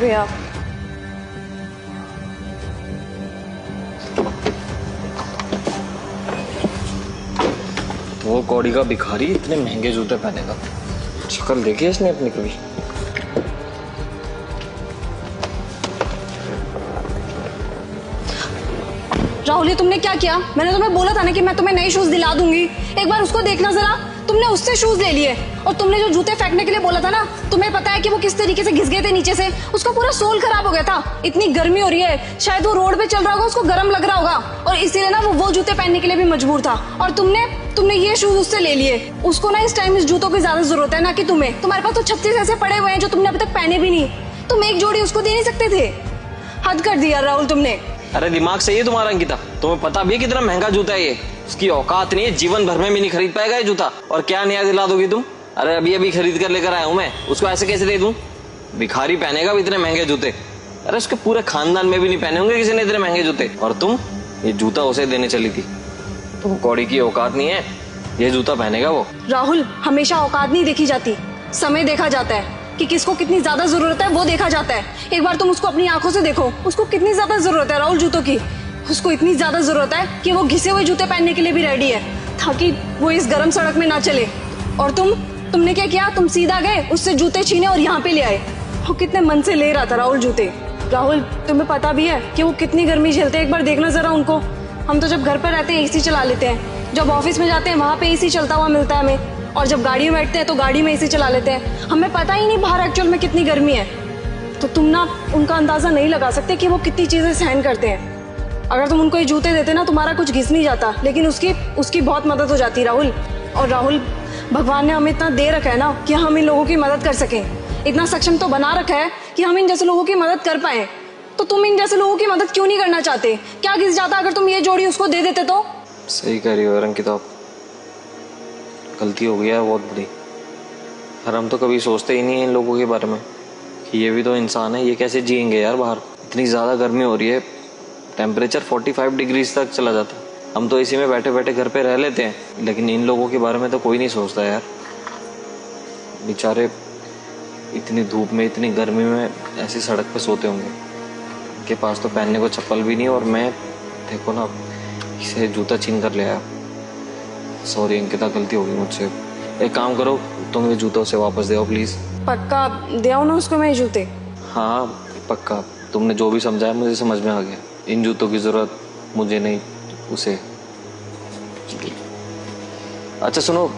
भैया वो कौड़ी का भिखारी इतने महंगे जूते पहनेगा, शक्ल देखी है इसने अपनी कभी? राहुल, ये तुमने क्या किया? मैंने तुम्हें बोला था ना कि मैं तुम्हें नए शूज दिला दूंगी। एक बार उसको देखना जरा, तुमने उससे शूज ले लिए। और तुमने जो जूते फेंकने के लिए बोला था ना, तुम्हें पता है कि वो किस तरीके से घिस गए थे नीचे से? उसका पूरा सोल खराब हो गया था। इतनी गर्मी हो रही है, शायद वो रोड पे चल रहा होगा, उसको गर्म लग रहा होगा, और इसीलिए ना वो जूते पहनने के लिए भी मजबूर था। और तुमने ये शूज उससे ले लिए। उसको ना इस टाइम इस जूतों की ज्यादा जरूरत है ना कि तुम्हें। तुम्हारे पास तो 36 ऐसे पड़े हुए हैं जो तुमने अभी तक पहने भी नहीं। तुम एक जोड़ी उसको दे नहीं सकते थे? हद कर दिया राहुल तुमने। अरे दिमाग सही है तुम्हारा अंकिता, तुम्हें पता भी है कितना महंगा जूता है ये? उसकी औकात नहीं है, जीवन भर में भी नहीं खरीद पाएगा ये जूता। और क्या नया दिला दोगी तुम? अरे अभी अभी खरीद कर लेकर आया हूं मैं, उसको ऐसे कैसे दे दूं? भिखारी पहनेगा भी इतने महंगे जूते? अरे उसके पूरे खानदान में भी नहीं पहने होंगे किसी ने इतने महंगे जूते। और तुम ये जूता उसे देने चली थी? तुम कौड़ी की औकात नहीं है, ये जूता पहनेगा वो। राहुल, हमेशा औकात नहीं देखी जाती, समय देखा जाता है कि किसको कितनी ज्यादा जरूरत है, वो देखा जाता है। एक बार तुम उसको अपनी आंखों से देखो, उसको कितनी ज्यादा जरूरत है राहुल जूतों की। उसको इतनी ज्यादा जरूरत है कि वो घिसे हुए जूते पहनने के लिए भी रेडी है, ताकि वो इस गर्म सड़क में ना चले। और तुमने क्या किया? तुम सीधा गए, उससे जूते छीने और यहाँ पे ले आए। वो कितने मन से ले रहा था राहुल जूते। राहुल, तुम्हें पता भी है कि वो कितनी गर्मी झेलते हैं? एक बार देखना जरा उनको। हम तो जब घर पर रहते हैं एसी चला लेते हैं, जब ऑफिस में जाते हैं वहां पे एसी चलता हुआ मिलता है हमें, और जब गाड़ी में बैठते हैं तो गाड़ी में एसी चला लेते हैं। हमें पता ही नहीं बाहर एक्चुअल में कितनी गर्मी है। तो तुम ना उनका अंदाजा नहीं लगा सकते कि वो कितनी चीजें सहन करते हैं। अगर तुम उनको ये जूते देते ना, तुम्हारा कुछ घिस नहीं जाता, लेकिन उसकी बहुत मदद हो जाती राहुल। और राहुल, भगवान ने हमें इतना दे रखा है ना कि हम इन लोगों की मदद कर सकें। इतना सक्षम तो बना रखा है कि हम इन जैसे लोगों की मदद कर पाए। तो तुम इन जैसे लोगों की मदद क्यों नहीं करना चाहते? क्या घिस जाता अगर तुम ये जोड़ी उसको दे देते तो? सही कह रही हो अंकिता, गलती हो गई है बहुत बड़ी। और हम तो कभी सोचते ही नहीं इन लोगों के बारे में कि ये भी तो इंसान है, ये कैसे जिएंगे यार बाहर। इतनी ज़्यादा गर्मी हो रही है, टेम्परेचर 45 डिग्री तक चला जाता है। हम तो इसी में बैठे बैठे घर पे रह लेते हैं, लेकिन इन लोगों के बारे में तो कोई नहीं सोचता यार। बेचारे इतनी धूप में, इतनी गर्मी में ऐसी सड़क पे सोते होंगे। उनके पास तो पहनने को चप्पल भी नहीं, और मैं देखो ना इसे जूता छीन कर ले आया। सॉरी अंकिता, गलती हो गई मुझसे। एक काम करो, तुम ये जूता उसे वापस दे आओ प्लीज। पक्का दे आओ ना उसको मैं जूते? हाँ पक्का, तुमने जो भी समझाया मुझे समझ में आ गया। इन जूतों की जरूरत मुझे नहीं, उसे। अच्छा सुनो,